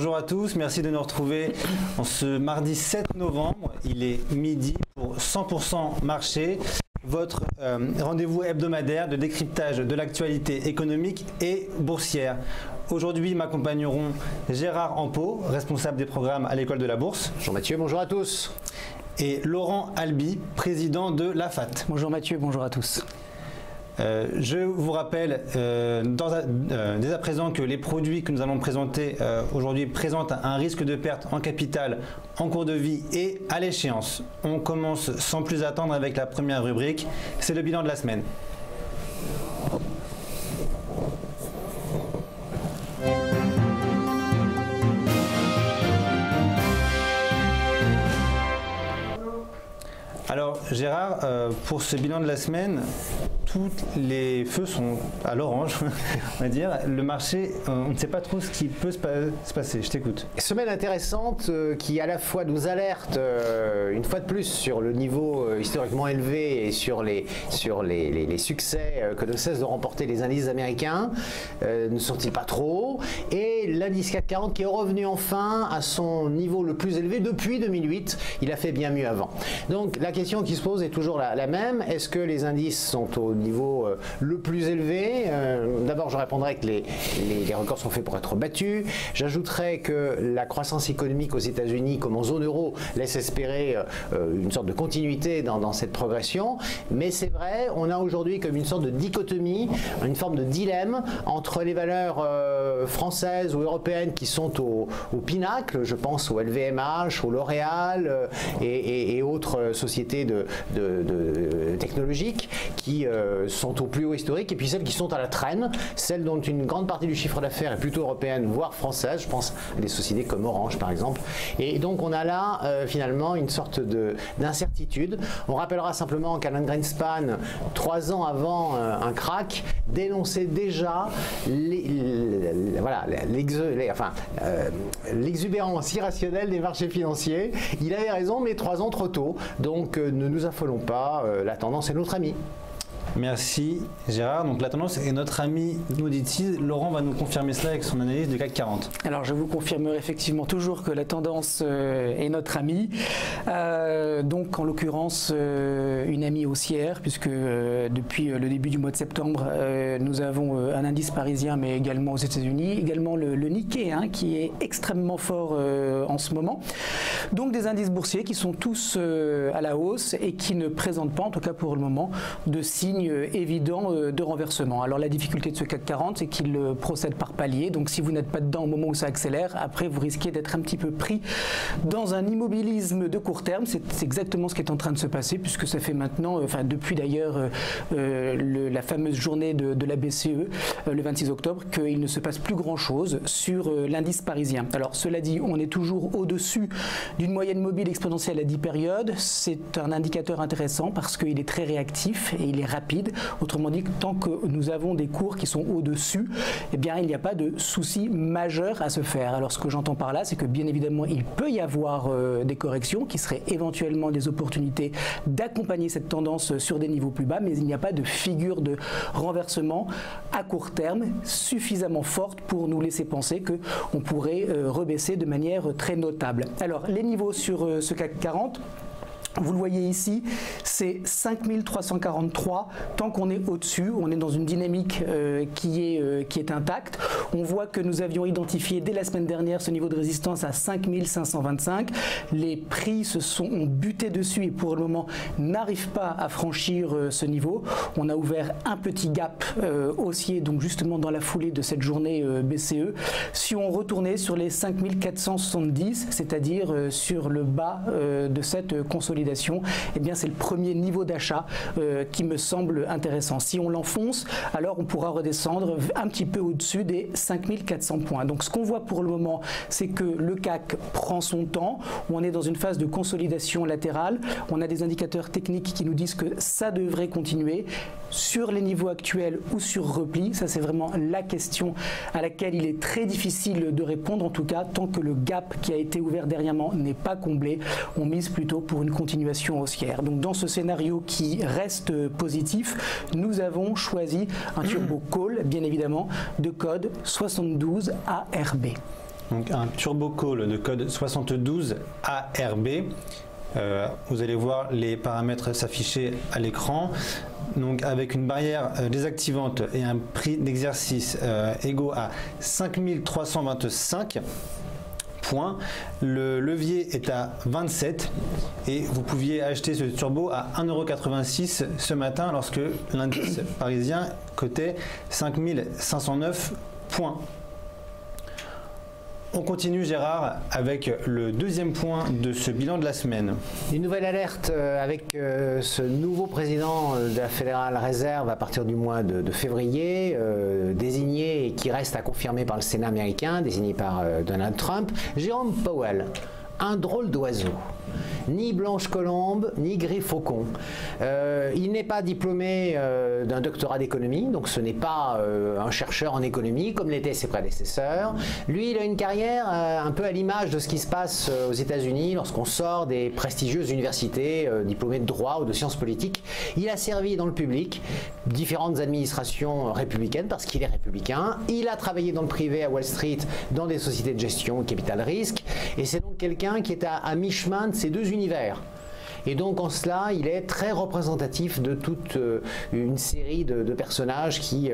Bonjour à tous, merci de nous retrouver en ce mardi 7 novembre. Il est midi pour 100% marché, votre rendez-vous hebdomadaire de décryptage de l'actualité économique et boursière. Aujourd'hui, m'accompagneront Gérard Ampeau, responsable des programmes à l'École de la Bourse. Bonjour Mathieu, bonjour à tous. Et Laurent Albi, président de l'AFAT. Bonjour Mathieu, bonjour à tous. Je vous rappelle dès à présent que les produits que nous allons présenter aujourd'hui présentent un risque de perte en capital, en cours de vie et à l'échéance. On commence sans plus attendre avec la première rubrique, c'est le bilan de la semaine. Alors Gérard, pour ce bilan de la semaine, tous les feux sont à l'orange, on va dire. Le marché, on ne sait pas trop ce qui peut se passer. Je t'écoute. Semaine intéressante qui à la fois nous alerte une fois de plus sur le niveau historiquement élevé et sur les succès que ne cessent de remporter les indices américains. Ne sont-ils pas trop? Et l'indice CAC 40 qui est revenu enfin à son niveau le plus élevé depuis 2008. Il a fait bien mieux avant. Donc la question qui se pose est toujours la même. Est-ce que les indices sont au niveau le plus élevé? D'abord, je répondrai que les records sont faits pour être battus. J'ajouterai que la croissance économique aux États-Unis, comme en zone euro, laisse espérer une sorte de continuité dans cette progression. Mais c'est vrai, on a aujourd'hui comme une sorte de dichotomie, une forme de dilemme entre les valeurs françaises ou européennes qui sont au pinacle. Je pense au LVMH, au L'Oréal et autres sociétés technologiques qui sont au plus haut historique, et puis celles qui sont à la traîne, celles dont une grande partie du chiffre d'affaires est plutôt européenne, voire française. Je pense à des sociétés comme Orange par exemple. Et donc on a là finalement une sorte d'incertitude. On rappellera simplement qu'Alan Greenspan, 3 ans avant un crack, dénonçait déjà l'exubérance irrationnelle des marchés financiers. Il avait raison, mais 3 ans trop tôt. Donc ne nous affolons pas, la tendance est notre amie. Merci Gérard. Donc la tendance est notre ami, nous dit-il. Laurent va nous confirmer cela avec son analyse du CAC 40. Alors je vous confirmerai effectivement toujours que la tendance est notre amie. Donc en l'occurrence une amie haussière, puisque depuis le début du mois de septembre, nous avons un indice parisien, mais également aux États-Unis, également le Nikkei, qui est extrêmement fort en ce moment. Donc des indices boursiers qui sont tous à la hausse et qui ne présentent pas, en tout cas pour le moment, de signes évident de renversement. Alors la difficulté de ce CAC 40, c'est qu'il procède par palier. Donc si vous n'êtes pas dedans au moment où ça accélère, après vous risquez d'être un petit peu pris dans un immobilisme de court terme. C'est exactement ce qui est en train de se passer, puisque ça fait maintenant, depuis d'ailleurs la fameuse journée de la BCE, le 26 octobre, qu'il ne se passe plus grand-chose sur l'indice parisien. Alors cela dit, on est toujours au-dessus d'une moyenne mobile exponentielle à 10 périodes. C'est un indicateur intéressant parce qu'il est très réactif et il est rapide. Autrement dit, tant que nous avons des cours qui sont au-dessus, eh bien, il n'y a pas de souci majeur à se faire. Alors, ce que j'entends par là, c'est que bien évidemment, il peut y avoir des corrections qui seraient éventuellement des opportunités d'accompagner cette tendance sur des niveaux plus bas, mais il n'y a pas de figure de renversement à court terme suffisamment forte pour nous laisser penser qu'on pourrait rebaisser de manière très notable. Alors, les niveaux sur ce CAC 40, vous le voyez ici, c'est 5343. Tant qu'on est au-dessus, on est dans une dynamique qui est intacte. On voit que nous avions identifié dès la semaine dernière ce niveau de résistance à 5525. Les prix ont buté dessus et pour le moment n'arrivent pas à franchir ce niveau. On a ouvert un petit gap haussier, donc justement dans la foulée de cette journée BCE. Si on retournait sur les 5470, c'est-à-dire sur le bas de cette consolidation, eh bien c'est le premier niveau d'achat qui me semble intéressant. Si on l'enfonce, alors on pourra redescendre un petit peu au-dessus des 5400 points. Donc ce qu'on voit pour le moment, c'est que le CAC prend son temps. On est dans une phase de consolidation latérale. On a des indicateurs techniques qui nous disent que ça devrait continuer sur les niveaux actuels ou sur repli. Ça, c'est vraiment la question à laquelle il est très difficile de répondre. En tout cas, tant que le gap qui a été ouvert dernièrement n'est pas comblé, on mise plutôt pour une continuation haussière. Donc dans ce scénario qui reste positif, nous avons choisi un turbo call, bien évidemment, de code 72 ARB. donc un turbo call de code 72 ARB. Vous allez voir les paramètres s'afficher à l'écran. Donc avec une barrière désactivante et un prix d'exercice égaux à 5325 points. Le levier est à 27 et vous pouviez acheter ce turbo à 1,86 € ce matin lorsque l'indice parisien cotait 5509 points. On continue, Gérard, avec le deuxième point de ce bilan de la semaine. Une nouvelle alerte avec ce nouveau président de la Fédérale Réserve à partir du mois de février, désigné et qui reste à confirmer par le Sénat américain, désigné par Donald Trump, Jérôme Powell. Un drôle d'oiseau. Ni blanche colombe, ni gris faucon. Il n'est pas diplômé d'un doctorat d'économie, donc ce n'est pas un chercheur en économie comme l'étaient ses prédécesseurs. Lui, il a une carrière un peu à l'image de ce qui se passe aux États-Unis lorsqu'on sort des prestigieuses universités diplômées de droit ou de sciences politiques. Il a servi dans le public différentes administrations républicaines parce qu'il est républicain. Il a travaillé dans le privé à Wall Street dans des sociétés de gestion capital risque et c'est donc quelqu'un qui est à mi-chemin de ces deux univers. Et donc en cela, il est très représentatif de toute une série de personnages qui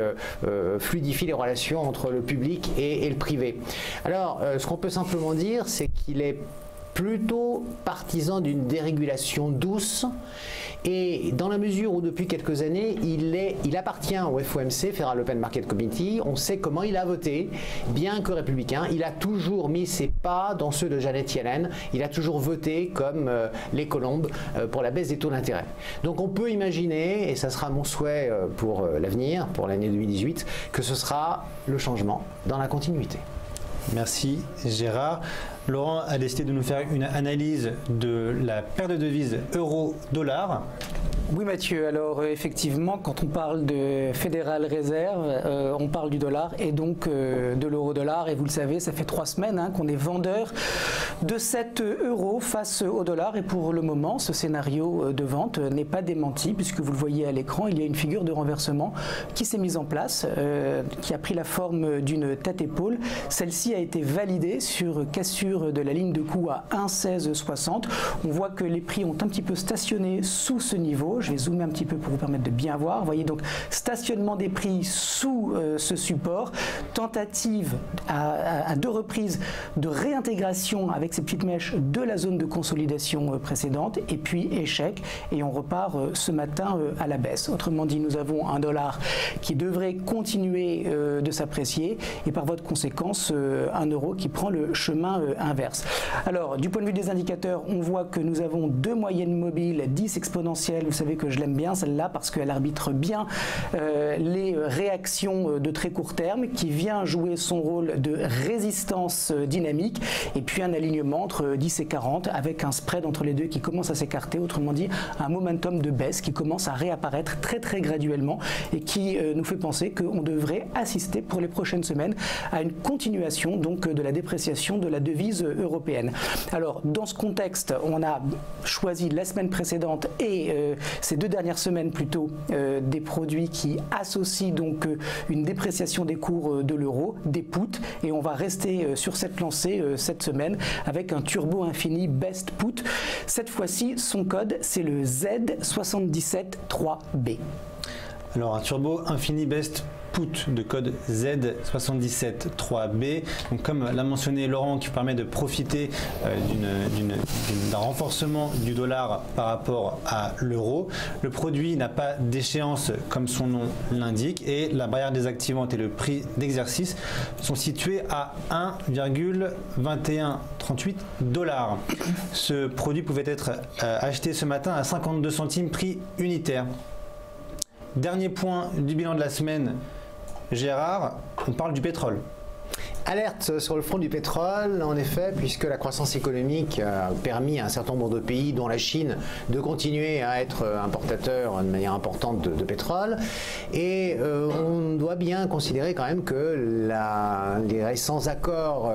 fluidifient les relations entre le public et le privé. Alors, ce qu'on peut simplement dire, c'est qu'il est plutôt partisan d'une dérégulation douce et dans la mesure où depuis quelques années il appartient au FOMC, Federal Open Market Committee, on sait comment il a voté, bien que républicain, il a toujours mis ses pas dans ceux de Janet Yellen, il a toujours voté comme les colombes pour la baisse des taux d'intérêt. Donc on peut imaginer, et ça sera mon souhait pour l'avenir, pour l'année 2018, que ce sera le changement dans la continuité. Merci Gérard. Laurent a décidé de nous faire une analyse de la paire de devises euro-dollar. Oui Mathieu, alors effectivement quand on parle de Fédéral Réserve, on parle du dollar et donc de l'euro-dollar et vous le savez ça fait 3 semaines qu'on est vendeur de 7 € face au dollar et pour le moment ce scénario de vente n'est pas démenti puisque vous le voyez à l'écran, il y a une figure de renversement qui s'est mise en place, qui a pris la forme d'une tête-épaule. Celle-ci a été validée sur cassure de la ligne de coût à 1,1660. On voit que les prix ont un petit peu stationné sous ce niveau. Je vais zoomer un petit peu pour vous permettre de bien voir. Vous voyez donc stationnement des prix sous ce support, tentative à 2 reprises de réintégration avec ces petites mèches de la zone de consolidation précédente et puis échec et on repart ce matin à la baisse. Autrement dit, nous avons un dollar qui devrait continuer de s'apprécier et par voie de conséquence un euro qui prend le chemin inverse. Alors du point de vue des indicateurs, on voit que nous avons 2 moyennes mobiles 10 exponentielles. Vous savez que je l'aime bien celle-là parce qu'elle arbitre bien les réactions de très court terme qui vient jouer son rôle de résistance dynamique et puis un alignement entre 10 et 40 avec un spread entre les deux qui commence à s'écarter, autrement dit un momentum de baisse qui commence à réapparaître très graduellement et qui nous fait penser qu'on devrait assister pour les prochaines semaines à une continuation donc de la dépréciation de la devise européenne. Alors dans ce contexte, on a choisi la semaine précédente et ces 2 dernières semaines plutôt des produits qui associent donc une dépréciation des cours de l'euro, des puts et on va rester sur cette lancée cette semaine avec un turbo infini best put. Cette fois-ci son code c'est le Z773B. Alors un turbo infini best put de code Z773B. Donc comme l'a mentionné Laurent, qui permet de profiter d'un renforcement du dollar par rapport à l'euro. Le produit n'a pas d'échéance comme son nom l'indique et la barrière désactivante et le prix d'exercice sont situés à 1,2138 $. Ce produit pouvait être acheté ce matin à 52 centimes prix unitaire. Dernier point du bilan de la semaine, Gérard, on parle du pétrole. Alerte sur le front du pétrole, en effet, puisque la croissance économique a permis à un certain nombre de pays, dont la Chine, de continuer à être importateur de manière importante de pétrole. Et on doit bien considérer quand même que les récents accords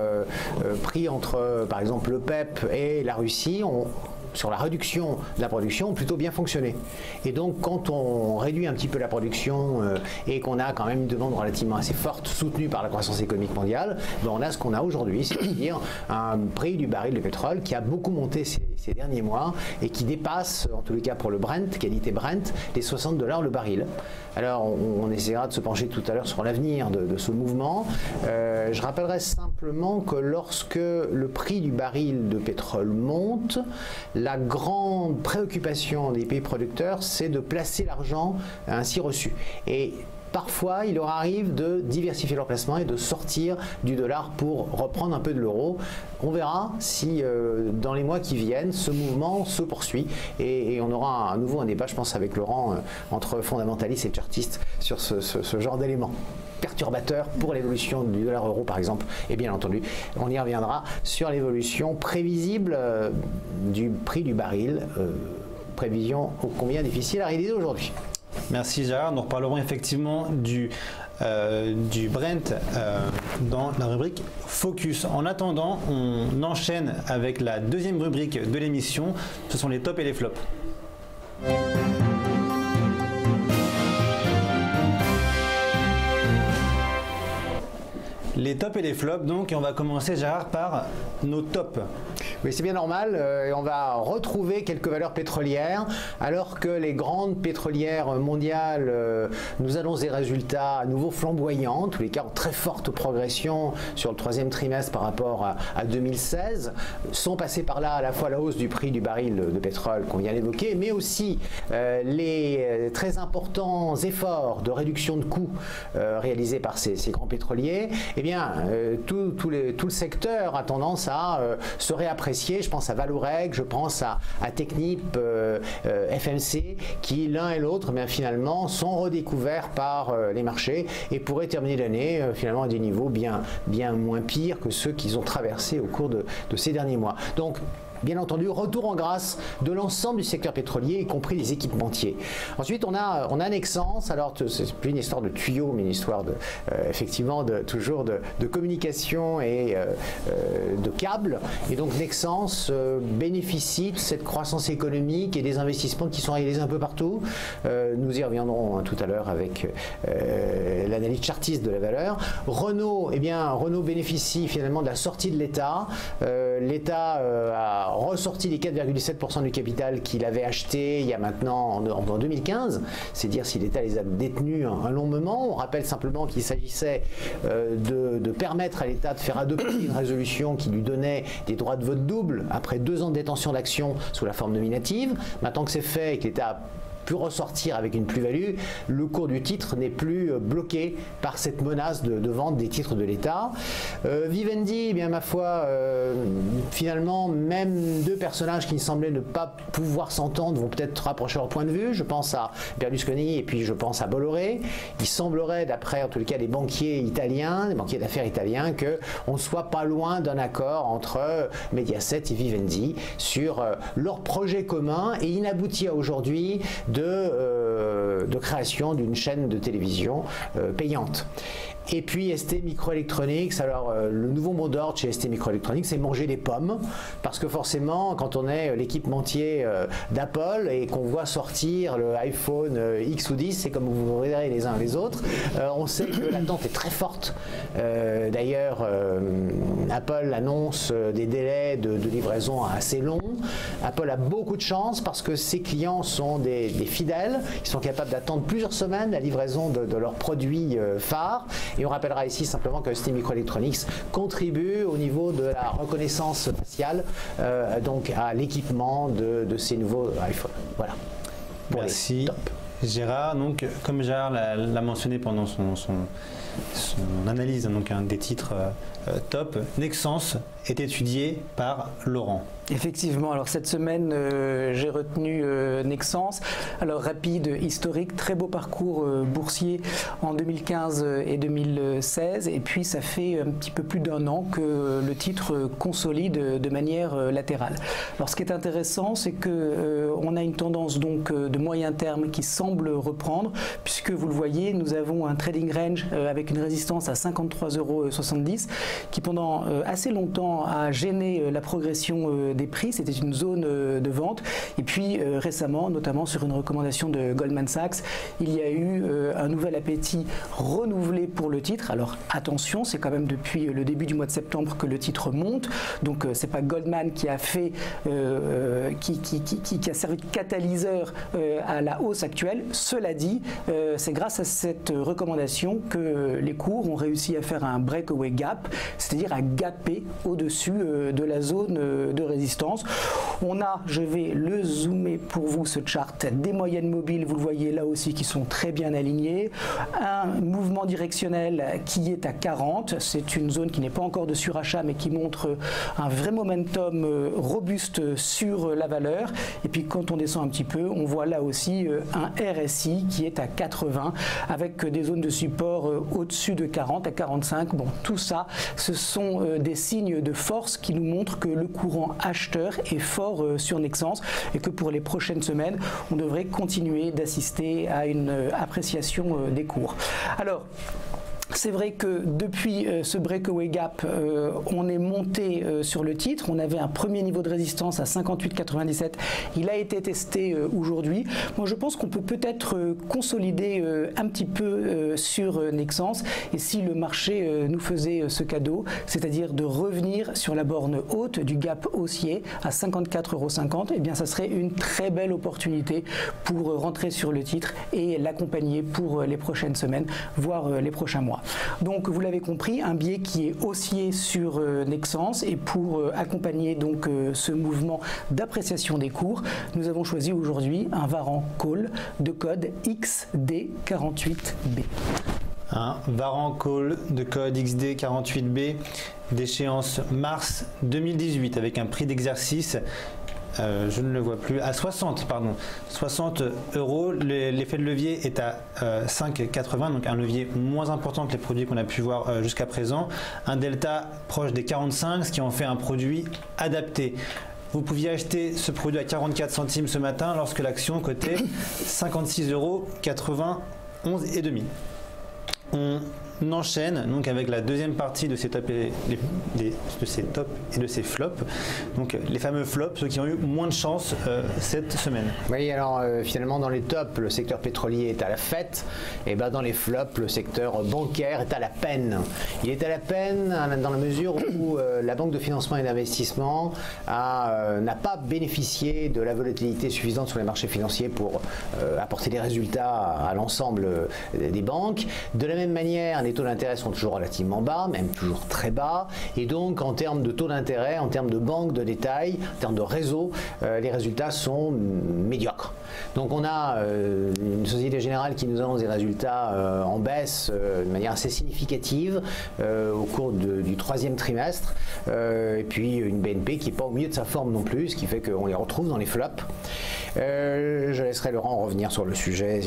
pris entre, par exemple, l'OPEP et la Russie ont sur la réduction de la production ont plutôt bien fonctionné. Et donc quand on réduit un petit peu la production et qu'on a quand même une demande relativement assez forte, soutenue par la croissance économique mondiale, ben on a ce qu'on a aujourd'hui, c'est-à-dire un prix du baril de pétrole qui a beaucoup monté ces derniers mois et qui dépasse, en tous les cas pour le Brent, qualité Brent, les $60 le baril. Alors on essaiera de se pencher tout à l'heure sur l'avenir de ce mouvement. Je rappellerai simplement que lorsque le prix du baril de pétrole monte, la grande préoccupation des pays producteurs, c'est de placer l'argent ainsi reçu. Et parfois, il leur arrive de diversifier leur placement et de sortir du dollar pour reprendre un peu de l'euro. On verra si dans les mois qui viennent, ce mouvement se poursuit et on aura à nouveau un débat, je pense, avec Laurent, entre fondamentalistes et chartistes sur ce genre d'éléments perturbateurs pour l'évolution du dollar euro, par exemple. Et bien entendu, on y reviendra sur l'évolution prévisible du prix du baril, prévision ô combien difficile à réaliser aujourd'hui. Merci Gérard. Nous reparlerons effectivement du Brent dans la rubrique Focus. En attendant, on enchaîne avec la deuxième rubrique de l'émission. Ce sont les tops et les flops. Les tops et les flops, donc, et on va commencer, Gérard, par nos tops. Oui, c'est bien normal. Et on va retrouver quelques valeurs pétrolières, alors que les grandes pétrolières mondiales nous annoncent des résultats à nouveau flamboyants, en tous les cas en très forte progression sur le troisième trimestre par rapport à 2016, sont passés par là à la fois la hausse du prix du baril de pétrole qu'on vient d'évoquer, mais aussi les très importants efforts de réduction de coûts réalisés par ces grands pétroliers. Eh bien, tout le secteur a tendance à se réapprécier. Je pense à Vallourec, je pense à Technip, FMC, qui l'un et l'autre, bien finalement, sont redécouverts par les marchés et pourraient terminer l'année finalement à des niveaux bien moins pires que ceux qu'ils ont traversés au cours de ces derniers mois. Donc, bien entendu, retour en grâce de l'ensemble du secteur pétrolier, y compris les équipementiers. Ensuite, on a Nexans. Alors, c'est plus une histoire de tuyaux, mais une histoire effectivement toujours de communication et de câbles. Et donc, Nexans bénéficie de cette croissance économique et des investissements qui sont réalisés un peu partout. Nous y reviendrons tout à l'heure avec l'analyse chartiste de la valeur. Renault, Renault bénéficie finalement de la sortie de l'État. L'État a ressorti les 4,7% du capital qu'il avait acheté il y a maintenant en 2015, c'est dire si l'État les a détenus un long moment. On rappelle simplement qu'il s'agissait de permettre à l'État de faire adopter une résolution qui lui donnait des droits de vote double après 2 ans de détention d'actions sous la forme nominative. Maintenant que c'est fait et que l'État a pu ressortir avec une plus-value, le cours du titre n'est plus bloqué par cette menace de vente des titres de l'État. Vivendi, eh bien ma foi, finalement, même deux personnages qui semblaient ne pas pouvoir s'entendre vont peut-être rapprocher leur point de vue. Je pense à Berlusconi et puis je pense à Bolloré. Il semblerait, d'après en tout cas les banquiers italiens, les banquiers d'affaires italiens, qu'on ne soit pas loin d'un accord entre Mediaset et Vivendi sur leur projet commun et inabouti à aujourd'hui de création d'une chaîne de télévision payante. Et puis ST Microelectronics, alors le nouveau mot d'ordre chez ST Microelectronics, c'est manger les pommes, parce que forcément, quand on est l'équipementier d'Apple et qu'on voit sortir le iPhone X ou 10, c'est comme vous verrez les uns les autres, on sait que l'attente est très forte. D'ailleurs, Apple annonce des délais de livraison assez longs. Apple a beaucoup de chance parce que ses clients sont des fidèles, ils sont capables d'attendre plusieurs semaines la livraison de leurs produits phares. Et on rappellera ici simplement que ST Microelectronics contribue au niveau de la reconnaissance faciale, donc à l'équipement de ces nouveaux iPhones. Voilà. Merci Gérard. Donc, comme Gérard l'a mentionné pendant son analyse donc, des titres top, Nexans est étudié par Laurent. Effectivement, alors cette semaine j'ai retenu Nexans. Alors rapide, historique, très beau parcours boursier en 2015 et 2016 et puis ça fait un petit peu plus d'1 an que le titre consolide de manière latérale. Alors ce qui est intéressant, c'est que on a une tendance donc de moyen terme qui semble semble reprendre, puisque vous le voyez, nous avons un trading range avec une résistance à 53,70 € qui pendant assez longtemps a gêné la progression des prix. C'était une zone de vente. Et puis récemment, notamment sur une recommandation de Goldman Sachs, il y a eu un nouvel appétit renouvelé pour le titre. Alors attention, c'est quand même depuis le début du mois de septembre que le titre monte. Donc c'est pas Goldman qui a fait qui a servi de catalyseur à la hausse actuelle. Cela dit, c'est grâce à cette recommandation que les cours ont réussi à faire un breakaway gap, c'est-à-dire à gaper au-dessus de la zone de résistance. On a, je vais le zoomer pour vous, ce chart des moyennes mobiles, vous le voyez là aussi, qui sont très bien alignées. Un mouvement directionnel qui est à 40, c'est une zone qui n'est pas encore de surachat mais qui montre un vrai momentum robuste sur la valeur. Et puis quand on descend un petit peu, on voit là aussi un RSI qui est à 80 avec des zones de support au-dessus de 40 à 45. Bon, tout ça, ce sont des signes de force qui nous montrent que le courant acheteur est fort sur Nexans et que pour les prochaines semaines, on devrait continuer d'assister à une appréciation des cours. Alors, c'est vrai que depuis ce breakaway gap, on est monté sur le titre. On avait un premier niveau de résistance à 58,97. Il a été testé aujourd'hui. Moi, je pense qu'on peut peut-être consolider un petit peu sur Nexans. Et si le marché nous faisait ce cadeau, c'est-à-dire de revenir sur la borne haute du gap haussier à 54,50 €, eh bien, ça serait une très belle opportunité pour rentrer sur le titre et l'accompagner pour les prochaines semaines, voire les prochains mois. Donc vous l'avez compris, un biais qui est haussier sur Nexans, et pour accompagner donc ce mouvement d'appréciation des cours, nous avons choisi aujourd'hui un Varan Call de code XD48B. Un Varan Call de code XD48B d'échéance mars 2018 avec un prix d'exercice je ne le vois plus, à 60 €. L'effet de levier est à 5,80, donc un levier moins important que les produits qu'on a pu voir jusqu'à présent. Un delta proche des 45, ce qui en fait un produit adapté. Vous pouviez acheter ce produit à 44 centimes ce matin lorsque l'action cotait 56,91 €. On enchaîne donc avec la deuxième partie de ces tops et de ces flops. Donc les fameux flops, ceux qui ont eu moins de chance cette semaine. Oui, alors finalement dans les tops, le secteur pétrolier est à la fête, et ben dans les flops, le secteur bancaire est à la peine. Il est à la peine dans la mesure où la banque de financement et d'investissement n'a pas bénéficié de la volatilité suffisante sur les marchés financiers pour apporter des résultats à l'ensemble des banques. De la même manière, les taux d'intérêt sont toujours relativement bas, même toujours très bas, et donc en termes de taux d'intérêt, en termes de banque de détail, en termes de réseau, les résultats sont médiocres. Donc on a une Société Générale qui nous annonce des résultats en baisse de manière assez significative au cours du troisième trimestre, et puis une BNP qui n'est pas au milieu de sa forme non plus, ce qui fait qu'on les retrouve dans les flops. Je laisserai Laurent revenir sur le sujet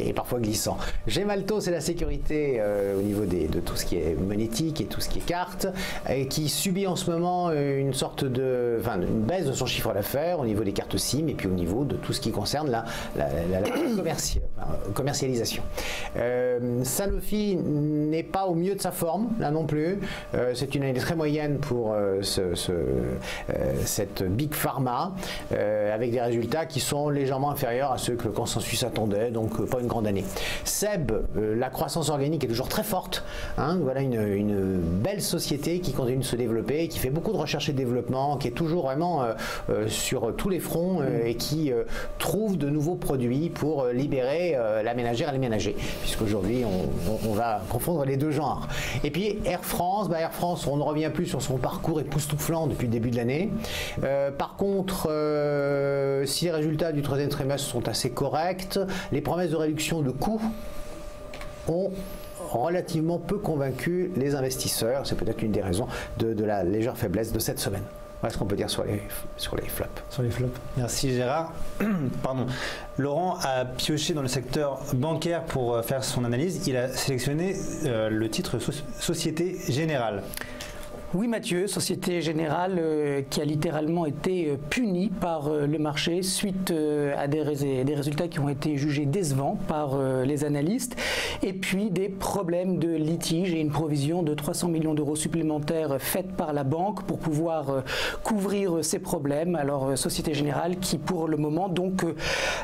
est parfois glissant. Gemalto, c'est la sécurité au niveau de tout ce qui est monétique et tout ce qui est carte, et qui subit en ce moment une baisse de son chiffre d'affaires au niveau des cartes SIM et puis au niveau de tout ce qui concerne la commercialisation. Sanofi n'est pas au mieux de sa forme, là non plus. C'est une année très moyenne pour cette Big Pharma, avec des résultats qui sont légèrement inférieurs à ceux que le consensus attendait, donc pas une grande année. SEB, la croissance organique est toujours très forte. Voilà une belle société qui continue de se développer, qui fait beaucoup de recherche et développement, qui est toujours vraiment sur tous les fronts et qui trouve de nouveaux produits pour libérer la ménagère et les ménagers, puisqu'aujourd'hui on va confondre les deux genres. Et puis Air France, Air France, on ne revient plus sur son parcours époustouflant depuis le début de l'année. Par contre, si les résultats du troisième trimestre sont assez corrects, les promesses de réduction de coûts ont relativement peu convaincu les investisseurs. C'est peut-être une des raisons de la légère faiblesse de cette semaine. Voilà ce qu'on peut dire sur les flops. Sur les flops. Merci Gérard. Pardon. Laurent a pioché dans le secteur bancaire pour faire son analyse. Il a sélectionné le titre Société Générale. Oui Mathieu, Société Générale qui a littéralement été punie par le marché suite à des résultats qui ont été jugés décevants par les analystes et puis des problèmes de litige et une provision de 300 millions d'euros supplémentaires faite par la banque pour pouvoir couvrir ces problèmes. Alors Société Générale qui pour le moment donc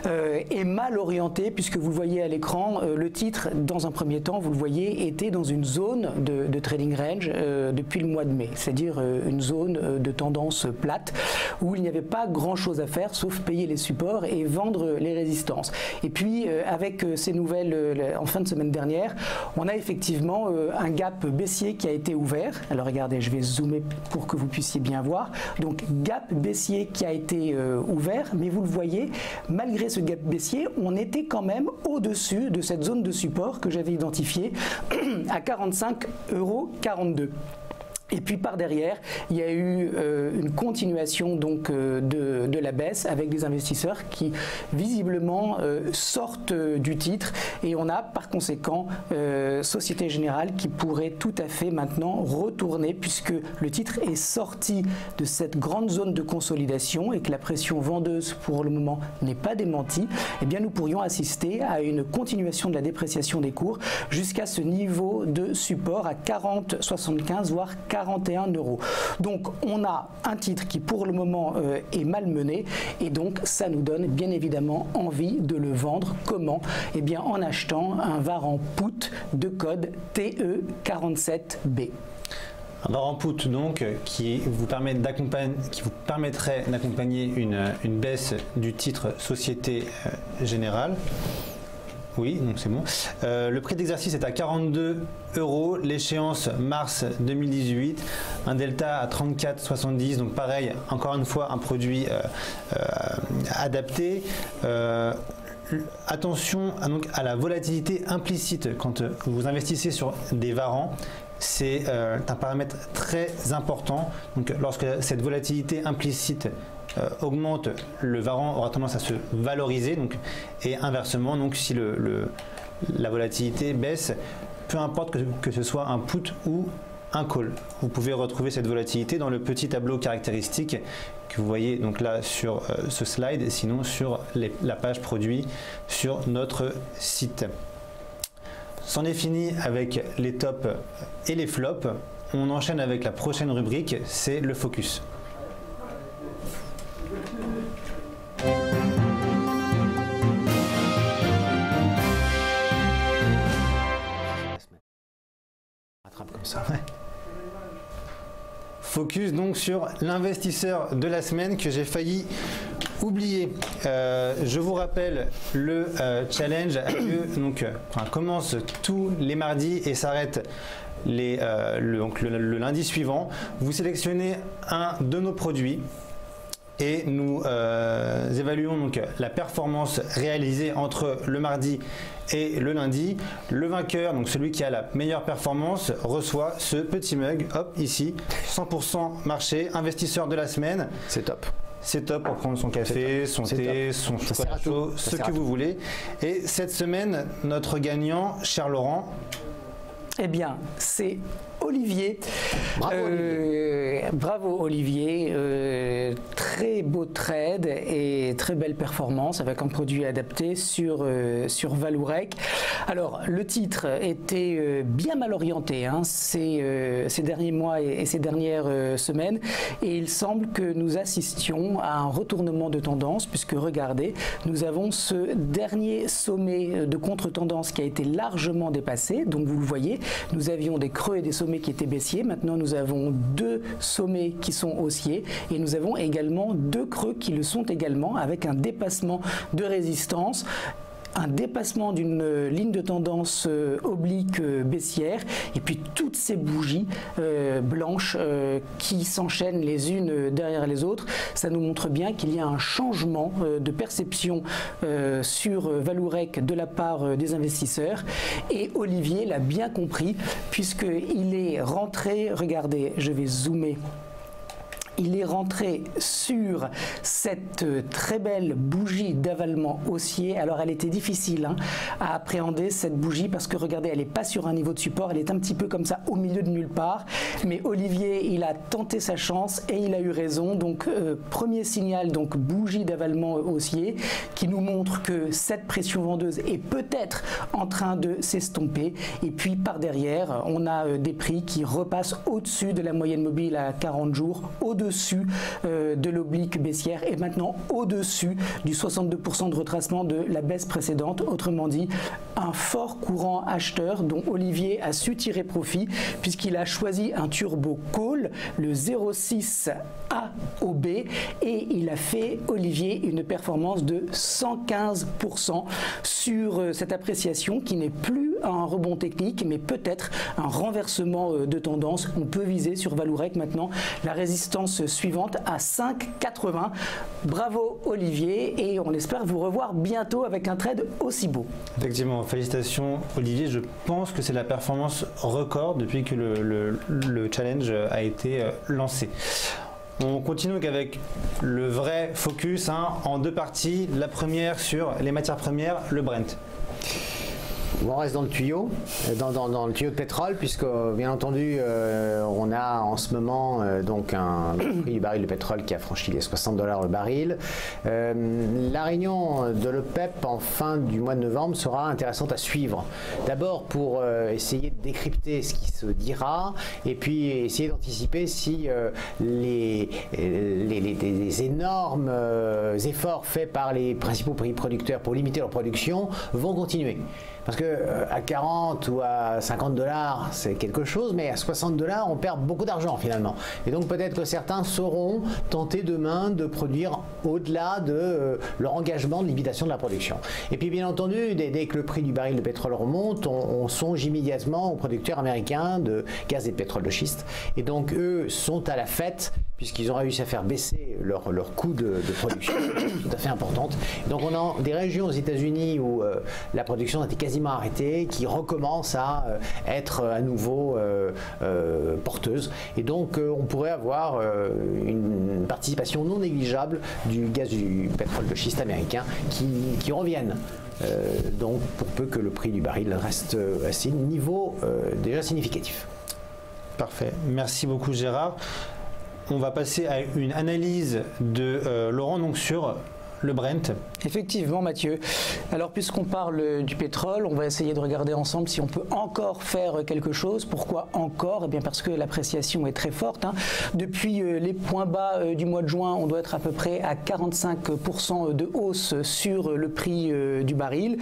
est mal orientée puisque vous le voyez à l'écran, le titre dans un premier temps, vous le voyez, était dans une zone de trading range depuis le mois de mai, c'est-à-dire une zone de tendance plate où il n'y avait pas grand-chose à faire sauf payer les supports et vendre les résistances. Et puis avec ces nouvelles en fin de semaine dernière, on a effectivement un gap baissier qui a été ouvert. Alors regardez, je vais zoomer pour que vous puissiez bien voir. Donc gap baissier qui a été ouvert, mais vous le voyez, malgré ce gap baissier, on était quand même au-dessus de cette zone de support que j'avais identifiée à 45,42 €. Et puis par derrière, il y a eu une continuation donc de la baisse avec des investisseurs qui visiblement sortent du titre et on a par conséquent Société Générale qui pourrait tout à fait maintenant retourner puisque le titre est sorti de cette grande zone de consolidation et que la pression vendeuse pour le moment n'est pas démentie. Eh bien nous pourrions assister à une continuation de la dépréciation des cours jusqu'à ce niveau de support à 40,75 voire 41 €. Donc on a un titre qui pour le moment est malmené et donc ça nous donne bien évidemment envie de le vendre. Comment? Eh bien en achetant un Varan Put de code TE47B. Un Varan Put donc qui vous permettrait d'accompagner une baisse du titre Société Générale. Oui, donc c'est bon. Le prix d'exercice est à 42 €, l'échéance mars 2018, un delta à 34,70, donc pareil, encore une fois un produit adapté. Attention donc à la volatilité implicite quand vous investissez sur des varans. C'est un paramètre très important. Donc, lorsque cette volatilité implicite augmente, le varan aura tendance à se valoriser. Donc, et inversement, donc, si la volatilité baisse, peu importe que ce soit un put ou un call. Vous pouvez retrouver cette volatilité dans le petit tableau caractéristique que vous voyez donc là sur ce slide et sinon sur la page produit sur notre site. C'en est fini avec les tops et les flops. On enchaîne avec la prochaine rubrique, c'est le focus. Comme ça. Focus donc sur l'investisseur de la semaine que j'ai failli oublier. Je vous rappelle, le challenge a lieu, commence tous les mardis et s'arrête le lundi suivant. Vous sélectionnez un de nos produits et nous évaluons donc la performance réalisée entre le mardi et le lundi. Le vainqueur, donc celui qui a la meilleure performance, reçoit ce petit mug, hop, ici, 100% marché, investisseur de la semaine. C'est top. C'est top pour prendre son café, son thé, son chocolat chaud, ce que vous voulez. Et cette semaine, notre gagnant, cher Laurent. Eh bien, c'est Olivier. Bravo Olivier. Bravo Olivier. Très beau trade et très belle performance avec un produit adapté sur Vallourec. Alors le titre était bien mal orienté ces derniers mois et ces dernières semaines et il semble que nous assistions à un retournement de tendance puisque regardez, nous avons ce dernier sommet de contre-tendance qui a été largement dépassé. Donc vous le voyez, nous avions des creux et des sommets qui étaient baissiers. Maintenant, nous avons deux sommets qui sont haussiers et nous avons également deux creux qui le sont également avec un dépassement de résistance, un dépassement d'une ligne de tendance oblique baissière et puis toutes ces bougies blanches qui s'enchaînent les unes derrière les autres. Ça nous montre bien qu'il y a un changement de perception sur Vallourec de la part des investisseurs et Olivier l'a bien compris puisqu'il est rentré, regardez, je vais zoomer. il est rentré sur cette très belle bougie d'avalement haussier. Alors elle était difficile à appréhender cette bougie parce que regardez, elle n'est pas sur un niveau de support, elle est un petit peu comme ça au milieu de nulle part. Mais Olivier, il a tenté sa chance et il a eu raison. Donc premier signal, donc bougie d'avalement haussier qui nous montre que cette pression vendeuse est peut-être en train de s'estomper. Et puis par derrière, on a des prix qui repassent au-dessus de la moyenne mobile à 40 jours, au-dessus de l'oblique baissière et maintenant au-dessus du 62% de retracement de la baisse précédente. Autrement dit, un fort courant acheteur dont Olivier a su tirer profit puisqu'il a choisi un turbo call, le 0,6 A au B, et il a fait, Olivier, une performance de 115% sur cette appréciation qui n'est plus un rebond technique mais peut-être un renversement de tendance. On peut viser sur Vallourec maintenant la résistance suivante à 5,80. Bravo Olivier et on espère vous revoir bientôt avec un trade aussi beau. Effectivement, félicitations Olivier, je pense que c'est la performance record depuis que le challenge a été lancé. On continue donc avec le vrai focus en deux parties. La première sur les matières premières, le Brent. On reste dans le tuyau, dans le tuyau de pétrole, puisque bien entendu on a en ce moment donc le prix du baril de pétrole qui a franchi les $60 le baril. La réunion de l'OPEP en fin du mois de novembre sera intéressante à suivre. D'abord pour essayer de décrypter ce qui se dira et puis essayer d'anticiper si les énormes efforts faits par les principaux pays producteurs pour limiter leur production vont continuer. Parce que à 40 ou à $50, c'est quelque chose, mais à $60, on perd beaucoup d'argent finalement. Et donc peut-être que certains sauront tenter demain de produire au-delà de leur engagement de limitation de la production. Et puis bien entendu, dès que le prix du baril de pétrole remonte, on songe immédiatement aux producteurs américains de gaz et de pétrole de schiste. Et donc eux sont à la fête, puisqu'ils ont réussi à faire baisser leur coût de production, tout à fait importante. Donc on a des régions aux États-Unis où la production a été quasiment arrêtée, qui recommence à être à nouveau porteuse. Et donc on pourrait avoir une participation non négligeable du gaz du pétrole de schiste américain qui revienne. Donc pour peu que le prix du baril reste à ces niveaux déjà significatifs. Parfait. Merci beaucoup Gérard. On va passer à une analyse de Laurent donc sur le Brent. Effectivement Mathieu. Alors puisqu'on parle du pétrole, on va essayer de regarder ensemble si on peut encore faire quelque chose. Pourquoi encore? Eh bien parce que l'appréciation est très forte. Depuis les points bas du mois de juin, on doit être à peu près à 45% de hausse sur le prix du baril.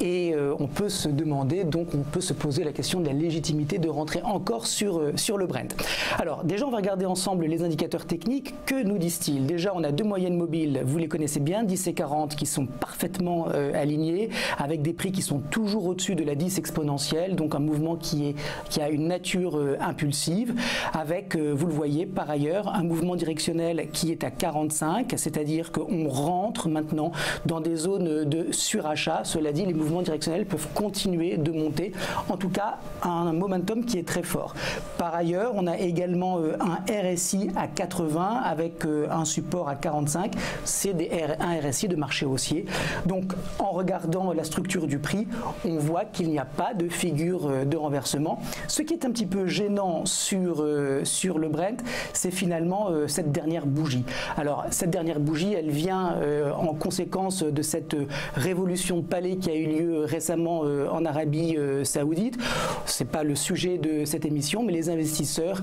Et on peut se demander, donc on peut se poser la question de la légitimité de rentrer encore sur le Brent. Alors déjà on va regarder ensemble les indicateurs techniques. Que nous disent-ils? Déjà on a deux moyennes mobiles, vous les connaissez bien, 10 et 40 qui sont parfaitement alignés avec des prix qui sont toujours au-dessus de la 10 exponentielle, donc un mouvement qui a une nature impulsive avec, vous le voyez par ailleurs, un mouvement directionnel qui est à 45, c'est-à-dire qu'on rentre maintenant dans des zones de surachat. Cela dit, les mouvements directionnels peuvent continuer de monter, en tout cas un momentum qui est très fort. Par ailleurs, on a également un RSI à 80 avec un support à 45, c'est un RSI de marché haussier. Donc en regardant la structure du prix, on voit qu'il n'y a pas de figure de renversement. Ce qui est un petit peu gênant sur le Brent, c'est finalement cette dernière bougie. Alors cette dernière bougie, elle vient en conséquence de cette révolution de palais qui a eu lieu récemment en Arabie Saoudite. C'est pas le sujet de cette émission, mais les investisseurs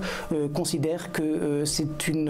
considèrent que c'est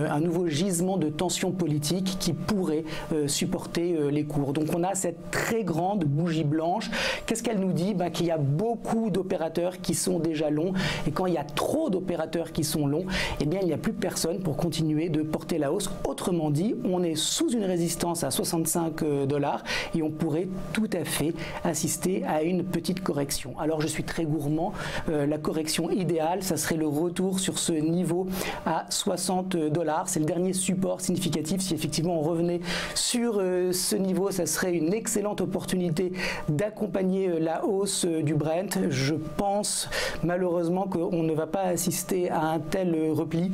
un nouveau gisement de tension politique qui pourrait supporter les cours. Donc on a cette très grande bougie blanche. Qu'est-ce qu'elle nous dit? Qu'il y a beaucoup d'opérateurs qui sont déjà longs, et quand il y a trop d'opérateurs qui sont longs, eh bien il n'y a plus personne pour continuer de porter la hausse. Autrement dit, on est sous une résistance à $65 et on pourrait tout à fait assister à une petite correction. Alors je suis très gourmand, la correction idéale, ça serait le retour sur ce niveau à $60. C'est le dernier support significatif. Si effectivement on revenait sur ce niveau, ça serait une excellente opportunité d'accompagner la hausse du Brent. Je pense malheureusement qu'on ne va pas assister à un tel repli.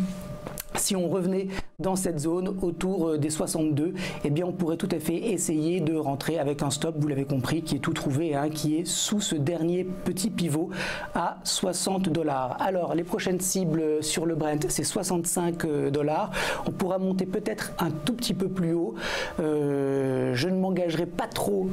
Si on revenait dans cette zone autour des 62, eh bien on pourrait tout à fait essayer de rentrer avec un stop, vous l'avez compris, qui est tout trouvé, hein, qui est sous ce dernier petit pivot à 60 $. Alors les prochaines cibles sur le Brent, c'est 65 $. On pourra monter peut-être un tout petit peu plus haut. Je ne m'engagerai pas trop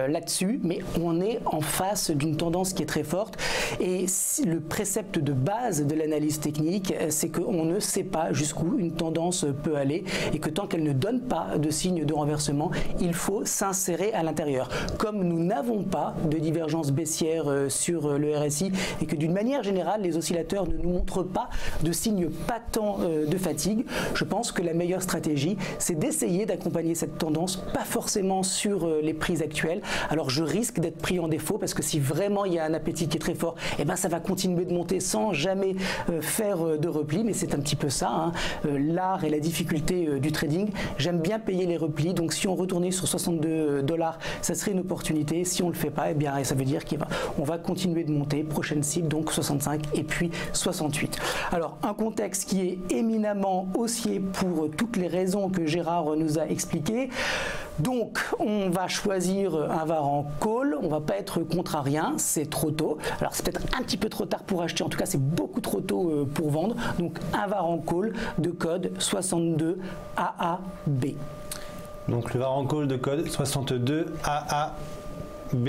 là-dessus, mais on est en face d'une tendance qui est très forte. Et le précepte de base de l'analyse technique, c'est qu'on ne sait pas jusqu'où une tendance peut aller et que tant qu'elle ne donne pas de signe de renversement, il faut s'insérer à l'intérieur. Comme nous n'avons pas de divergence baissière sur le RSI et que d'une manière générale, les oscillateurs ne nous montrent pas de signes patents de fatigue, je pense que la meilleure stratégie, c'est d'essayer d'accompagner cette tendance, pas forcément sur les prix actuels. Alors je risque d'être pris en défaut parce que si vraiment il y a un appétit qui est très fort, eh ben ça va continuer de monter sans jamais faire de repli, mais c'est un petit peu ça, hein, l'art et la difficulté du trading. J'aime bien payer les replis, donc si on retournait sur 62 $, ça serait une opportunité. Si on ne le fait pas, eh bien ça veut dire qu'on va continuer de monter. Prochaine cible, donc 65 et puis 68. Alors un contexte qui est éminemment haussier pour toutes les raisons que Gérard nous a expliquées. Donc on va choisir un VAR en call, on va pas être contrarien, c'est trop tôt. Alors c'est peut-être un petit peu trop tard pour acheter, en tout cas c'est beaucoup trop tôt pour vendre. Donc un VAR en call de code 62 AAB. Donc le VAR en call de code 62 AAB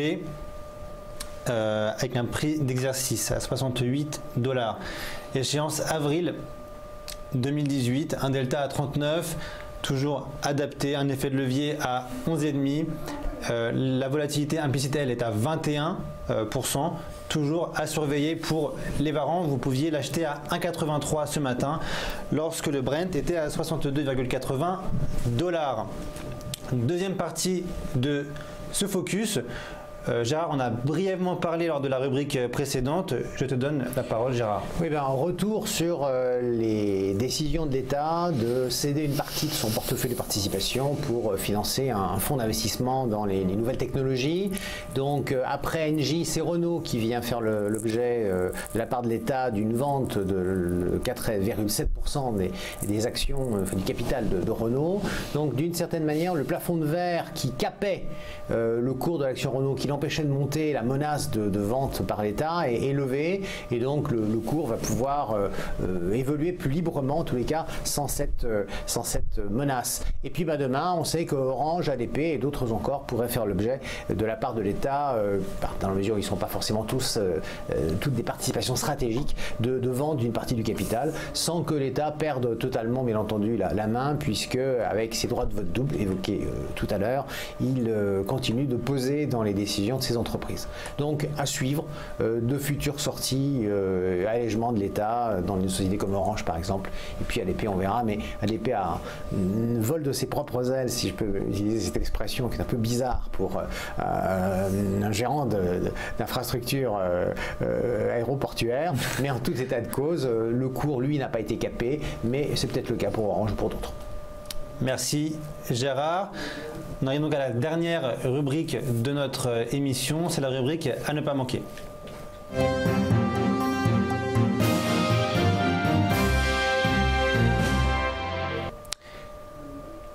avec un prix d'exercice à 68 $. Échéance avril 2018, un delta à 39, toujours adapté, un effet de levier à 11,5. La volatilité implicite, elle est à 21%. Toujours à surveiller pour les varans. Vous pouviez l'acheter à 1,83 ce matin lorsque le Brent était à 62,80 $. Deuxième partie de ce focus. Gérard, on a brièvement parlé lors de la rubrique précédente. Je te donne la parole, Gérard. Oui, ben, en retour sur les décisions de l'État de céder une partie de son portefeuille de participation pour financer un fonds d'investissement dans les nouvelles technologies. Donc, après Engie, c'est Renault qui vient faire l'objet de la part de l'État d'une vente de 4,7% des actions, du capital de Renault. Donc, d'une certaine manière, le plafond de verre qui capait le cours de l'action Renault, qui empêchait de monter, la menace de vente par l'État est levé et donc le cours va pouvoir évoluer plus librement en tous les cas sans cette menace. Et puis demain, on sait que Orange, ADP et d'autres encore pourraient faire l'objet de la part de l'État, dans la mesure où ils ne sont pas forcément toutes des participations stratégiques, de vente d'une partie du capital sans que l'État perde totalement bien entendu la main, puisque avec ses droits de vote double évoqués tout à l'heure, il continue de peser dans les décisions de ces entreprises. Donc à suivre de futures sorties, allègements de l'État dans une société comme Orange par exemple, et puis ADP on verra, mais ADP a un vol de ses propres ailes, si je peux utiliser cette expression qui est un peu bizarre pour un gérant d'infrastructure aéroportuaire, mais en tout état de cause, le cours lui n'a pas été capé, mais c'est peut-être le cas pour Orange ou pour d'autres. Merci Gérard. On arrive donc à la dernière rubrique de notre émission, c'est la rubrique à ne pas manquer.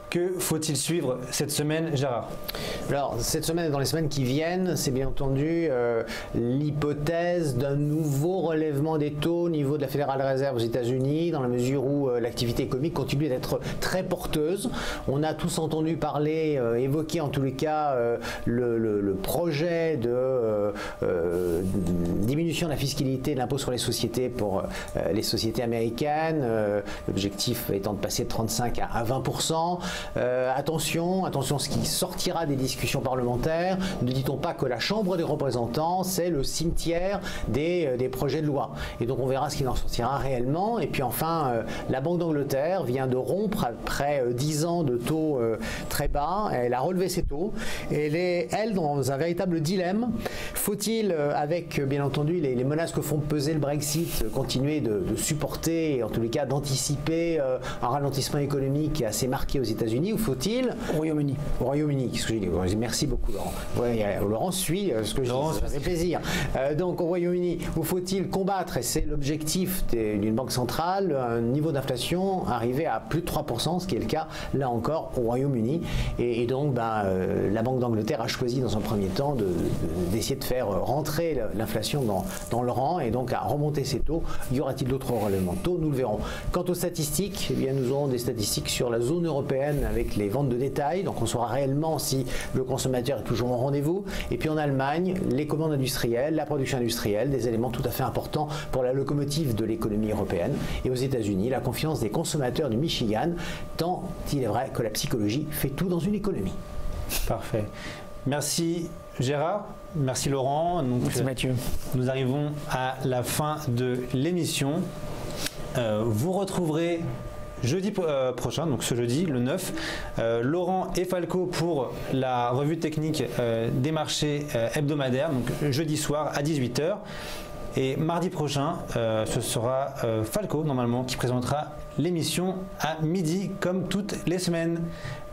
Que faut-il suivre cette semaine, Gérard? Alors, cette semaine et dans les semaines qui viennent, c'est bien entendu l'hypothèse d'un nouveau relèvement des taux au niveau de la Fédérale Réserve aux États-Unis, dans la mesure où l'activité économique continue d'être très porteuse. On a tous entendu parler, évoquer en tous les cas, le projet de diminution de la fiscalité de l'impôt sur les sociétés pour les sociétés américaines, l'objectif étant de passer de 35 à 20%. Attention, ce qui sortira des discussions parlementaires, ne dit-on pas que la Chambre des représentants, c'est le cimetière des projets de loi. Et donc on verra ce qu'il en sortira réellement. Et puis enfin, la Banque d'Angleterre vient de rompre après 10 ans de taux très bas. Elle a relevé ses taux. Et elle, dans un véritable dilemme. Faut-il, avec bien entendu les menaces que font peser le Brexit, continuer de supporter, et en tous les cas d'anticiper un ralentissement économique assez marqué aux États-Unis, ou faut-il Au Royaume-Uni. Au Royaume-Uni, qu'est-ce que j'ai dit? Merci beaucoup, Laurent. Ouais, Laurent suit ce que je dis, ça fait plaisir. Donc, au Royaume-Uni, où faut-il combattre, et c'est l'objectif d'une banque centrale, un niveau d'inflation arrivé à plus de 3%, ce qui est le cas, là encore, au Royaume-Uni. Et donc, la Banque d'Angleterre a choisi, dans un premier temps, d'essayer de faire rentrer l'inflation dans le rang, et donc à remonter ses taux. Y aura-t-il d'autres relèvements de taux? Nous le verrons. Quant aux statistiques, eh bien, nous aurons des statistiques sur la zone européenne avec les ventes de détail, donc on saura réellement si le consommateur est toujours au rendez-vous. Et puis en Allemagne, les commandes industrielles, la production industrielle, des éléments tout à fait importants pour la locomotive de l'économie européenne. Et aux États-Unis, la confiance des consommateurs du Michigan, tant il est vrai que la psychologie fait tout dans une économie. Parfait. Merci Gérard, merci Laurent. Donc, merci Mathieu. Nous arrivons à la fin de l'émission. Vous retrouverez jeudi prochain, donc ce jeudi, le 9, Laurent et Falco pour la revue technique des marchés hebdomadaires, donc jeudi soir à 18h. Et mardi prochain, ce sera Falco, normalement, qui présentera l'émission à midi, comme toutes les semaines.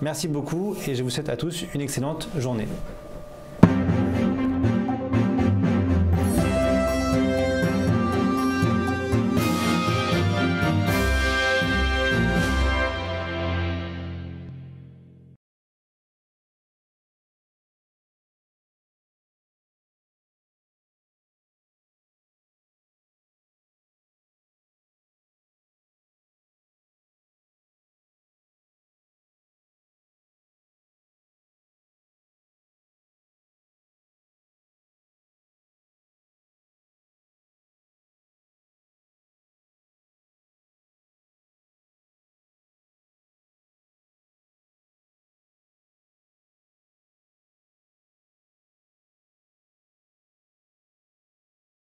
Merci beaucoup et je vous souhaite à tous une excellente journée.